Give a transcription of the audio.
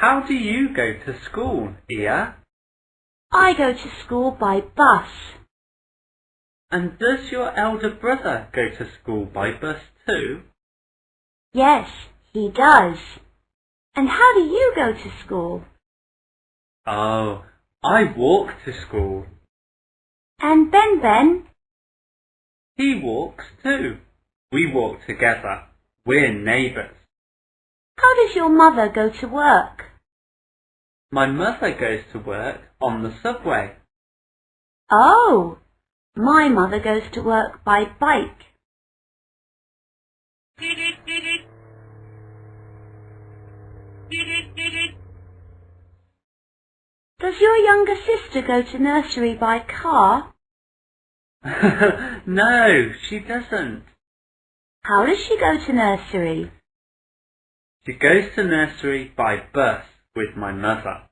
How do you go to school, Ia? I go to school by bus. And does your elder brother go to school by bus too? Yes, he does. And how do you go to school? Oh, I walk to school. And Ben? He walks too. We walk together. We're neighbours. How does your mother go to work? My mother goes to work on the subway. Oh, my mother goes to work by bike. Does your younger sister go to nursery by car? No, she doesn't. How does she go to nursery? She goes to nursery by bus with my mother.